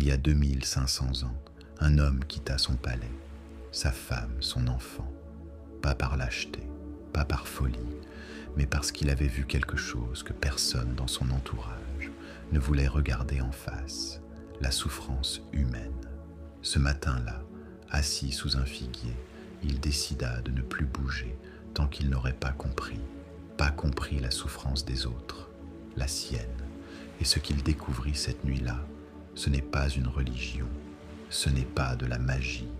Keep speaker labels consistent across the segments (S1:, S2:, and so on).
S1: y a 2500 ans, un homme quitta son palais, sa femme, son enfant, pas par lâcheté, pas par folie, mais parce qu'il avait vu quelque chose que personne dans son entourage ne voulait regarder en face, la souffrance humaine. Ce matin-là, assis sous un figuier, il décida de ne plus bouger tant qu'il n'aurait pas compris la souffrance des autres, la sienne. Et ce qu'il découvrit cette nuit-là, ce n'est pas une religion, ce n'est pas de la magie,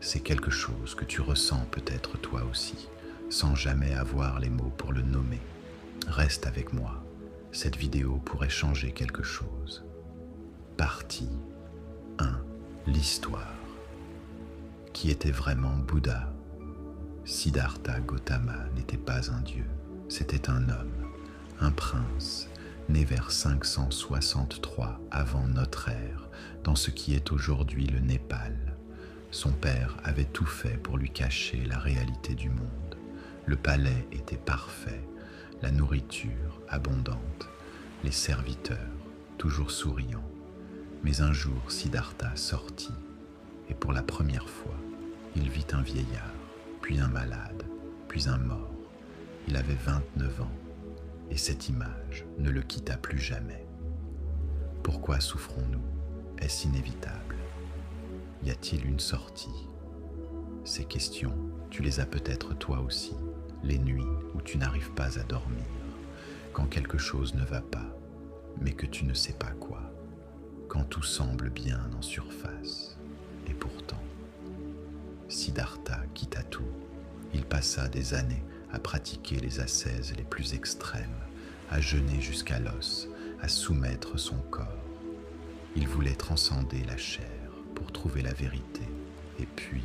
S1: c'est quelque chose que tu ressens peut-être toi aussi, sans jamais avoir les mots pour le nommer. Reste avec moi, cette vidéo pourrait changer quelque chose. Partie 1. L'histoire. Qui était vraiment Bouddha? Siddhartha Gautama n'était pas un dieu, c'était un homme, un prince, né vers 563 avant notre ère, dans ce qui est aujourd'hui le Népal. Son père avait tout fait pour lui cacher la réalité du monde. Le palais était parfait, la nourriture abondante, les serviteurs toujours souriants. Mais un jour, Siddhartha sortit, et pour la première fois, il vit un vieillard, puis un malade, puis un mort. Il avait 29 ans, et cette image ne le quitta plus jamais. Pourquoi souffrons-nous? Est-ce inévitable? Y a-t-il une sortie? Ces questions, tu les as peut-être toi aussi, les nuits où tu n'arrives pas à dormir, quand quelque chose ne va pas, mais que tu ne sais pas quoi, quand tout semble bien en surface. Et pourtant, Siddhartha quitta tout. Il passa des années à pratiquer les ascèses les plus extrêmes, à jeûner jusqu'à l'os, à soumettre son corps. Il voulait transcender la chair pour trouver la vérité, et puis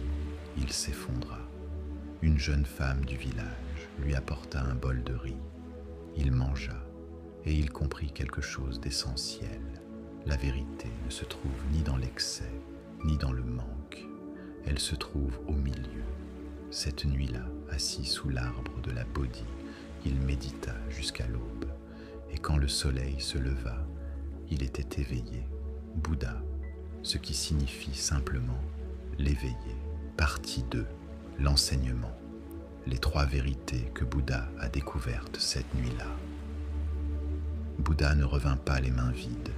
S1: il s'effondra. Une jeune femme du village lui apporta un bol de riz. Il mangea, et il comprit quelque chose d'essentiel. La vérité ne se trouve ni dans l'excès, ni dans le manque. Elle se trouve au milieu. Cette nuit-là, assis sous l'arbre de la Bodhi, il médita jusqu'à l'aube. Et quand le soleil se leva, il était éveillé, Bouddha, ce qui signifie simplement l'éveillé. Partie 2. L'enseignement. Les 3 vérités que Bouddha a découvertes cette nuit-là. Bouddha ne revint pas les mains vides.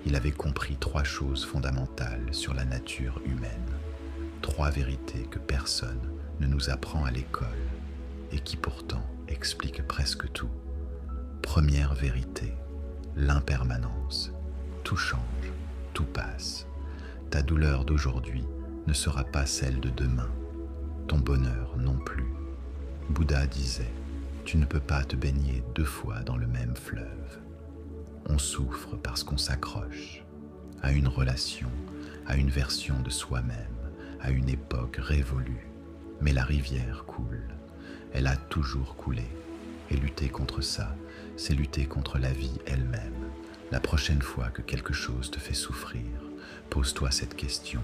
S1: Il avait compris 3 choses fondamentales sur la nature humaine. 3 vérités que personne ne nous apprend à l'école et qui pourtant expliquent presque tout. Première vérité, l'impermanence. Tout change, tout passe. Ta douleur d'aujourd'hui ne sera pas celle de demain. Ton bonheur non plus. Bouddha disait, tu ne peux pas te baigner 2 fois dans le même fleuve. On souffre parce qu'on s'accroche à une relation, à une version de soi-même, à une époque révolue. Mais la rivière coule. Elle a toujours coulé. Et lutter contre ça, c'est lutter contre la vie elle-même. La prochaine fois que quelque chose te fait souffrir, pose-toi cette question.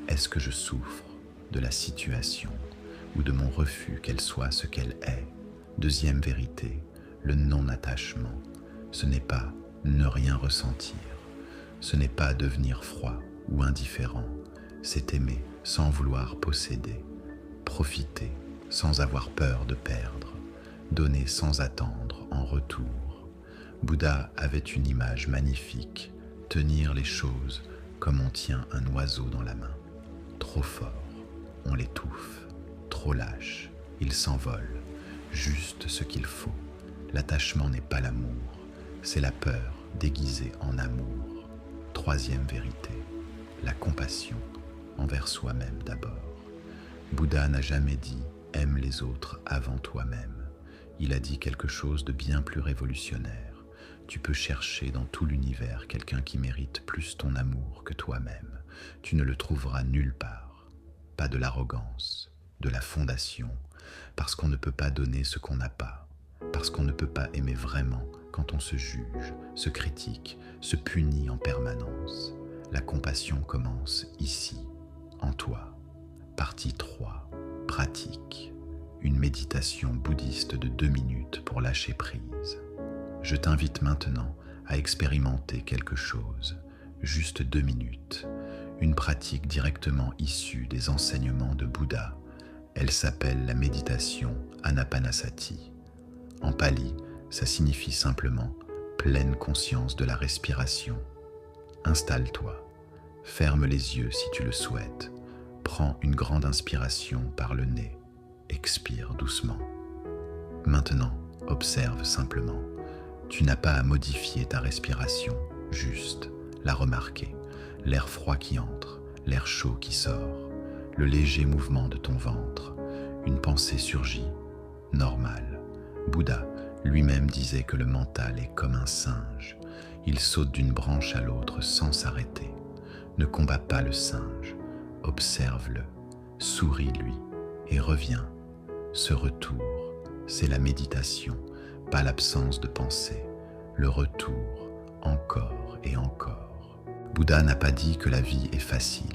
S1: Est-ce que je souffre de la situation ou de mon refus qu'elle soit ce qu'elle est? Deuxième vérité, le non-attachement. Ce n'est pas ne rien ressentir. Ce n'est pas devenir froid ou indifférent. C'est aimer sans vouloir posséder. Profiter sans avoir peur de perdre. Donner sans attendre en retour. Bouddha avait une image magnifique. Tenir les choses comme on tient un oiseau dans la main. Trop fort, on l'étouffe. Trop lâche, il s'envole. Juste ce qu'il faut. L'attachement n'est pas l'amour, c'est la peur déguisée en amour. Troisième vérité, la compassion envers soi-même d'abord. Bouddha n'a jamais dit « aime les autres avant toi-même ». Il a dit quelque chose de bien plus révolutionnaire. Tu peux chercher dans tout l'univers quelqu'un qui mérite plus ton amour que toi-même. Tu ne le trouveras nulle part. Pas de l'arrogance, de la fondation, parce qu'on ne peut pas donner ce qu'on n'a pas, parce qu'on ne peut pas aimer vraiment quand on se juge, se critique, se punit en permanence. La compassion commence ici, en toi. Partie 3. Pratique. Une méditation bouddhiste de 2 minutes pour lâcher prise. Je t'invite maintenant à expérimenter quelque chose, juste 2 minutes, une pratique directement issue des enseignements de Bouddha. Elle s'appelle la méditation Anapanasati. En pali, ça signifie simplement pleine conscience de la respiration. Installe-toi, ferme les yeux si tu le souhaites, prends une grande inspiration par le nez, expire doucement. Maintenant, observe simplement. Tu n'as pas à modifier ta respiration, juste la remarquer. L'air froid qui entre, l'air chaud qui sort, le léger mouvement de ton ventre. Une pensée surgit, normale. Bouddha lui-même disait que le mental est comme un singe. Il saute d'une branche à l'autre sans s'arrêter. Ne combats pas le singe, observe-le, souris-lui et reviens. Ce retour, c'est la méditation, pas l'absence de pensée. Le retour, encore et encore. Bouddha n'a pas dit que la vie est facile.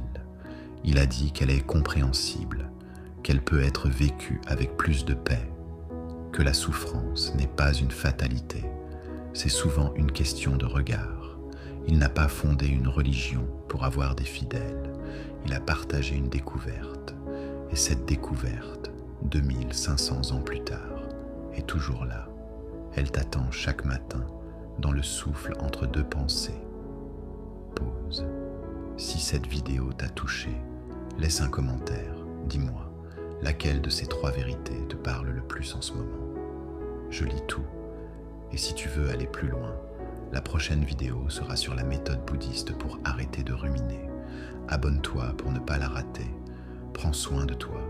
S1: Il a dit qu'elle est compréhensible, qu'elle peut être vécue avec plus de paix, que la souffrance n'est pas une fatalité, c'est souvent une question de regard. Il n'a pas fondé une religion pour avoir des fidèles, il a partagé une découverte, et cette découverte, 2500 ans plus tard, est toujours là. Elle t'attend chaque matin, dans le souffle entre deux pensées. Pause. Si cette vidéo t'a touché, laisse un commentaire, dis-moi, laquelle de ces 3 vérités te parle le plus en ce moment. Je lis tout, et si tu veux aller plus loin, la prochaine vidéo sera sur la méthode bouddhiste pour arrêter de ruminer. Abonne-toi pour ne pas la rater. Prends soin de toi